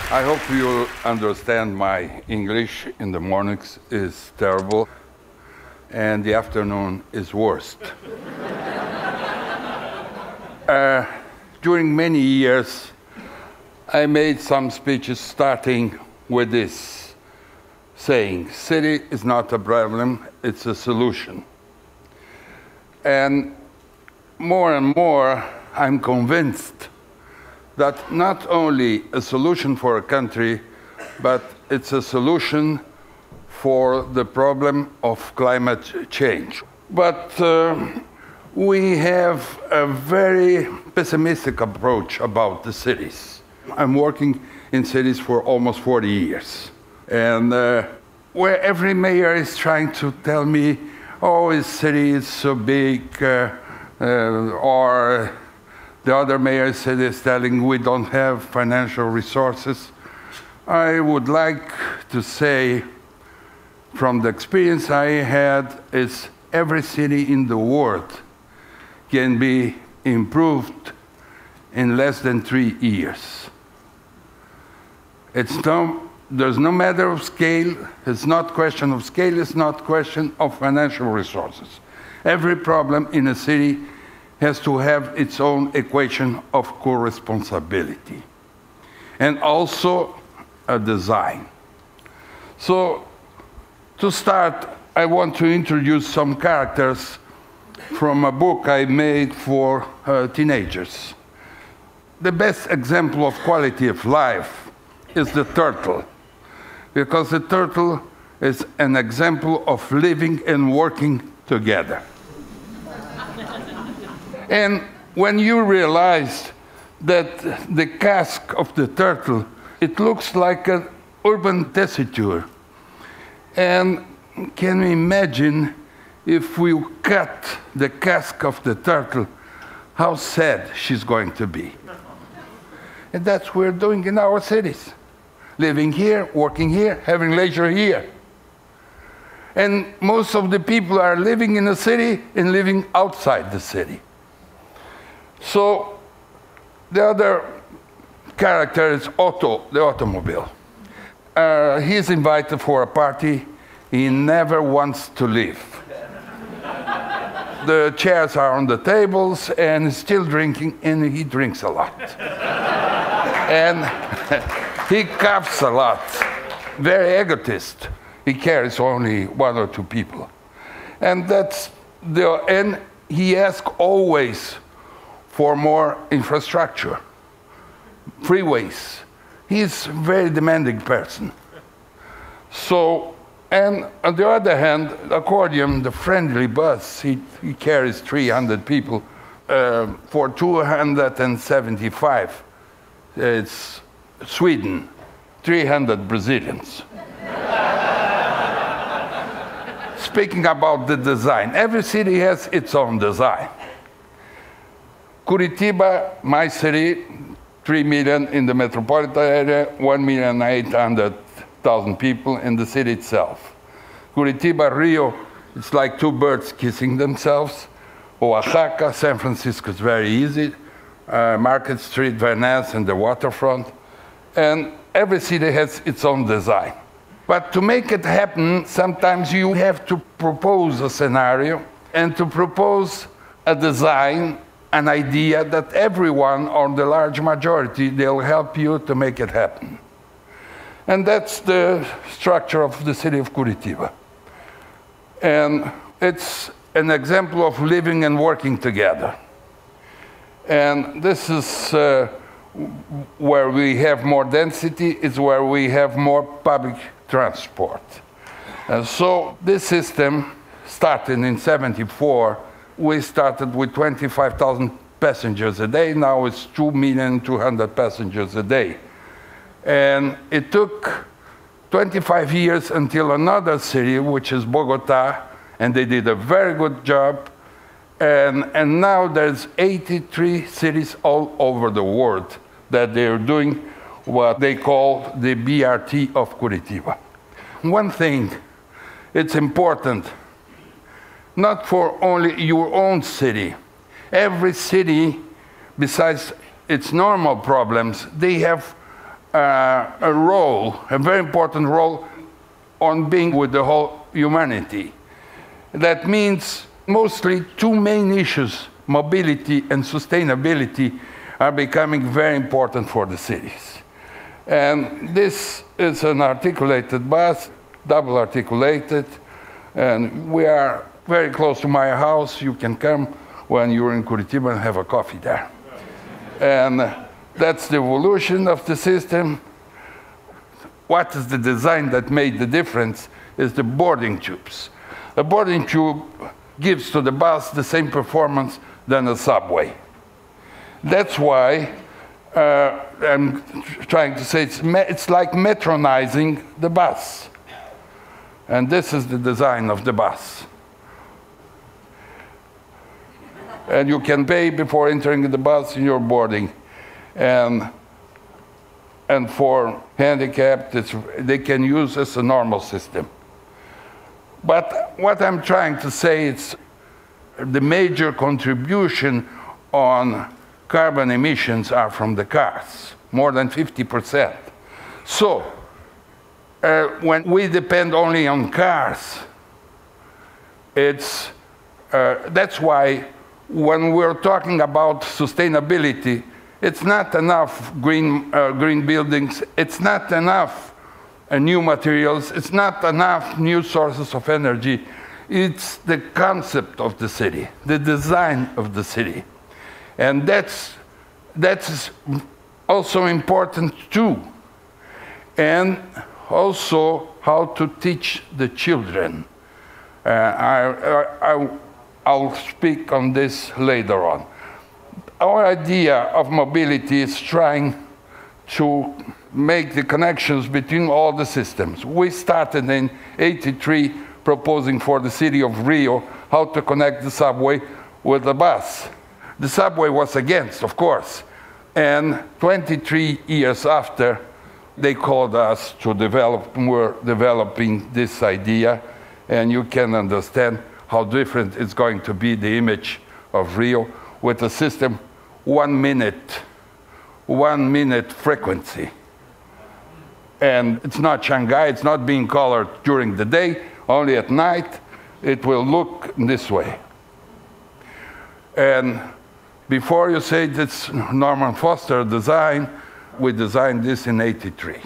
I hope you understand my English in the mornings is terrible, and the afternoon is worst. During many years, I made some speeches starting with this saying, city is not a problem, it's a solution. And more, I'm convinced that not only a solution for a country, but it's a solution for the problem of climate change. But we have a very pessimistic approach about the cities. I'm working in cities for almost 40 years. And where every mayor is trying to tell me, oh, this city is so big, or the other mayor is telling we don't have financial resources. I would like to say, from the experience I had, is every city in the world can be improved in less than 3 years. There's no matter of scale. It's not question of scale. It's not question of financial resources. Every problem in a city has to have its own equation of co-responsibility, and also a design. So, to start, I want to introduce some characters from a book I made for teenagers. The best example of quality of life is the turtle, because the turtle is an example of living and working together. And when you realize that the casque of the turtle, it looks like an urban tessiture. And can you imagine if we cut the casque of the turtle, how sad she's going to be? And that's what we're doing in our cities. Living here, working here, having leisure here. And most of the people are living in the city and living outside the city. So the other character is Otto, the automobile. He's invited for a party. He never wants to leave. The chairs are on the tables, and he's still drinking, and he drinks a lot. And he coughs a lot. Very egotist. He carries only 1 or 2 people. And and he asks always for more infrastructure, freeways. He's a very demanding person. So, and on the other hand, accordion, the friendly bus, he carries 300 people for 275. It's Sweden, 300 Brazilians. Speaking about the design, every city has its own design. Curitiba, my city, 3 million in the metropolitan area, 1,800,000 people in the city itself. Curitiba, Rio, it's like 2 birds kissing themselves. Oaxaca, San Francisco is very easy. Market Street, Venice, and the waterfront. And every city has its own design. But to make it happen, sometimes you have to propose a scenario and to propose a design, an idea that everyone, or the large majority, they'll help you to make it happen. And that's the structure of the city of Curitiba. And it's an example of living and working together. And this is where we have more density, is where we have more public transport. And so this system started in 1974. We started with 25,000 passengers a day. Now it's 2,200,000 passengers a day. And it took 25 years until another city, which is Bogota, and they did a very good job. And now there's 83 cities all over the world that they're doing what they call the BRT of Curitiba. One thing, it's important, not for only your own city. Every city, besides its normal problems, they have a role, a very important role on being with the whole humanity. That means mostly two main issues, mobility and sustainability, are becoming very important for the cities. And this is an articulated bus, double articulated, and we are very close to my house. You can come when you're in Curitiba and have a coffee there. And that's the evolution of the system. What is the design that made the difference is the boarding tubes. A boarding tube gives to the bus the same performance than a subway. That's why I'm trying to say it's like metronizing the bus. And this is the design of the bus. And you can pay before entering the bus and you're boarding. And for handicapped, they can use as a normal system. But what I'm trying to say is the major contribution on carbon emissions are from the cars, more than 50%. So when we depend only on cars, that's why when we're talking about sustainability, it's not enough green buildings, it's not enough new materials, it's not enough new sources of energy. It's the concept of the city, the design of the city. And that's also important too. And also how to teach the children. I'll speak on this later on. Our idea of mobility is trying to make the connections between all the systems. We started in '83 proposing for the city of Rio how to connect the subway with the bus. The subway was against, of course. And 23 years after, they called us to develop, we're developing this idea, and you can understand how different it's going to be, the image of Rio, with a system 1 minute frequency. And it's not Shanghai, it's not being colored during the day, only at night it will look this way. And before you say it's Norman Foster design, we designed this in '83.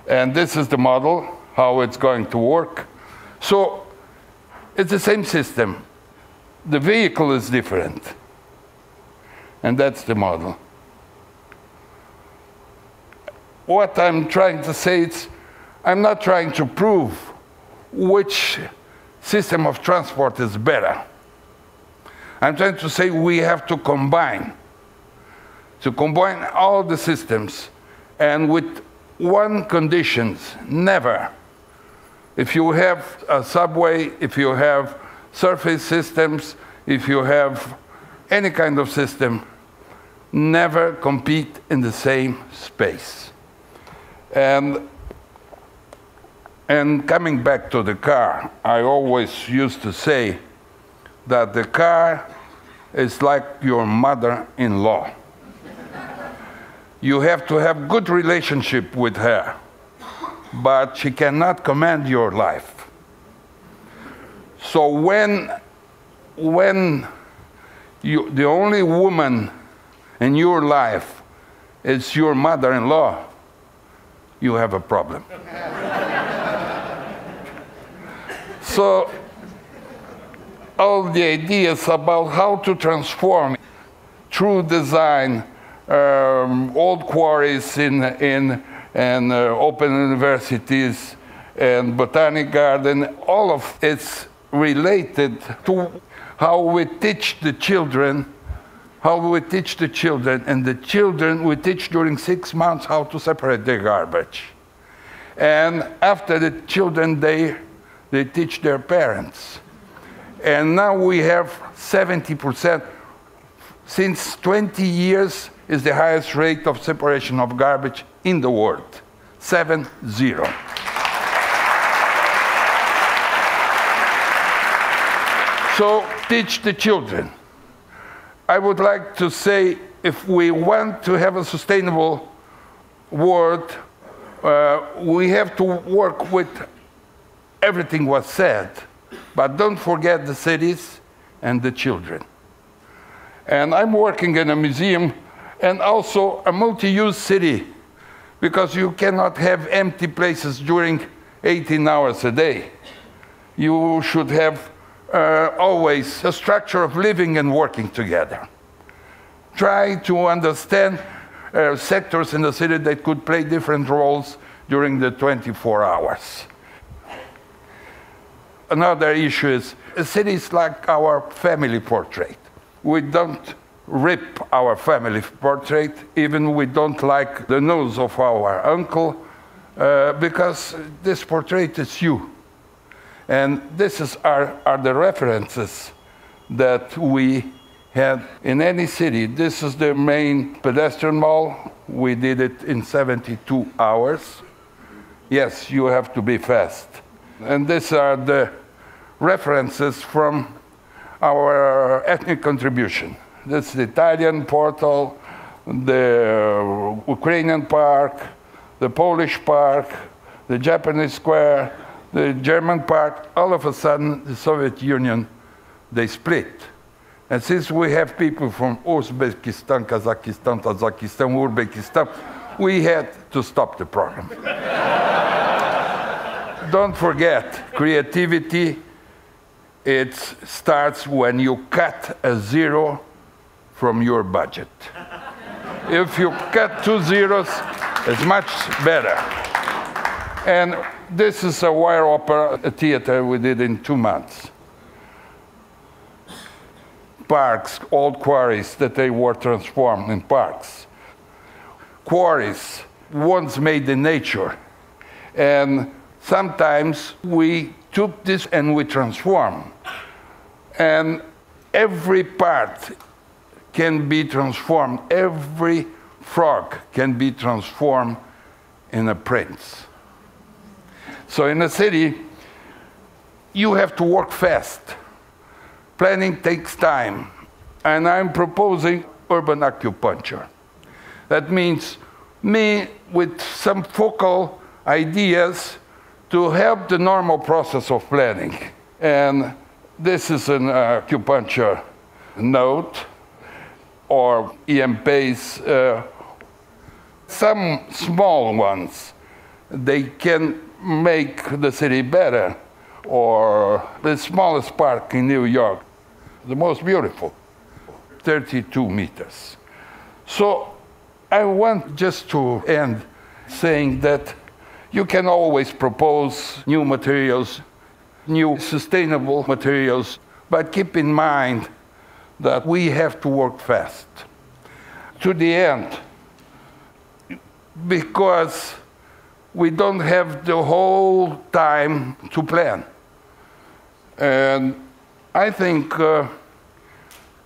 And this is the model, how it's going to work. So it's the same system. The vehicle is different. And that's the model. What I'm trying to say is, I'm not trying to prove which system of transport is better. I'm trying to say we have to combine all the systems, and with one condition: never. If you have a subway, if you have surface systems, if you have any kind of system, never compete in the same space. And coming back to the car, I always used to say that the car is like your mother-in-law. You have to have good relationship with her, but she cannot command your life. So when the only woman in your life is your mother-in-law, you have a problem. So all the ideas about how to transform through design old quarries and open universities and botanic garden, all of it's related to how we teach the children, and the children we teach during 6 months how to separate their garbage. And after the children, they teach their parents. And now we have 70% since 20 years, is the highest rate of separation of garbage in the world. 7-0. So teach the children. I would like to say, if we want to have a sustainable world, we have to work with everything was said, but don't forget the cities and the children. And I'm working in a museum and also a multi-use city, because you cannot have empty places during 18 hours a day. You should have always a structure of living and working together. Try to understand sectors in the city that could play different roles during the 24 hours. Another issue is, a city is like our family portrait. We don't rip our family portrait, even we don't like the nose of our uncle, because this portrait is you. And this are the references that we had in any city. This is the main pedestrian mall. We did it in 72 hours. Yes, you have to be fast. And these are the references from our ethnic contribution. This is the Italian portal, the Ukrainian park, the Polish park, the Japanese square, the German part. All of a sudden, the Soviet Union, they split. And since we have people from Uzbekistan, Kazakhstan, Tajikistan, Uzbekistan, we had to stop the program. Don't forget, creativity, it starts when you cut a zero from your budget. If you cut 2 zeros, it's much better. And this is a wire opera, a theater we did in 2 months. Parks, old quarries that they were transformed in parks. Quarries, once made in nature. And sometimes we took this and we transformed. And every part can be transformed. Every frog can be transformed in a prince. So in a city, you have to work fast. Planning takes time. And I'm proposing urban acupuncture. That means me with some focal ideas to help the normal process of planning. And this is an acupuncture note, or EMPs, some small ones. They can make the city better, or the smallest park in New York, the most beautiful, 32 meters. So I want just to end saying that you can always propose new materials, new sustainable materials, but keep in mind that we have to work fast to the end, because we don't have the whole time to plan. And I think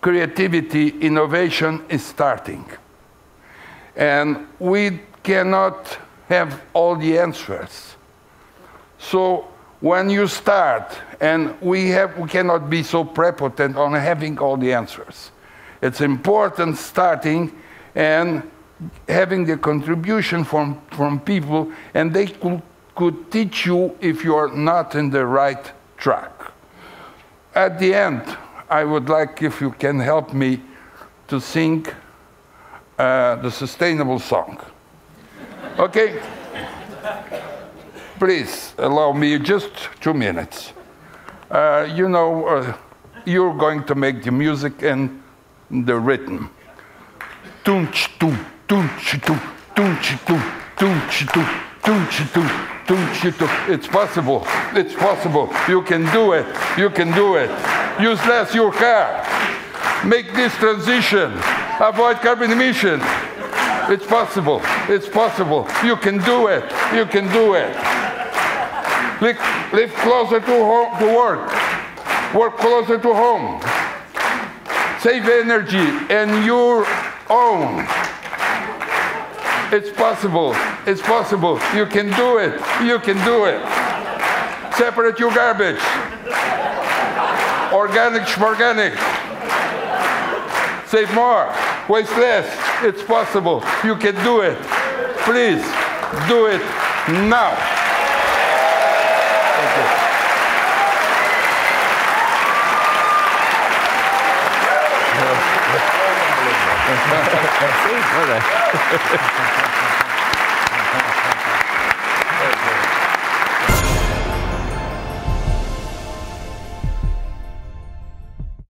creativity, innovation is starting. And we cannot have all the answers. So when you start, and we cannot be so prepotent on having all the answers. It's important starting and having the contribution from people, and they could teach you if you're not in the right track. At the end, I would like if you can help me to sing the sustainable song. Okay? Please allow me just 2 minutes. You're going to make the music and the rhythm. Tunch-tum, tunch-tum, tunch-tum, tunch-tum, tunch-tum, tunch-tum. It's possible. It's possible. You can do it. You can do it. Use less your car. Make this transition. Avoid carbon emission. It's possible. It's possible. You can do it. You can do it. Live closer to home, to work. Work closer to home. Save energy and your own. It's possible. It's possible. You can do it. You can do it. Separate your garbage. Organic, schmorganic. Save more. Waste less. It's possible. You can do it. Please do it now. Thank you.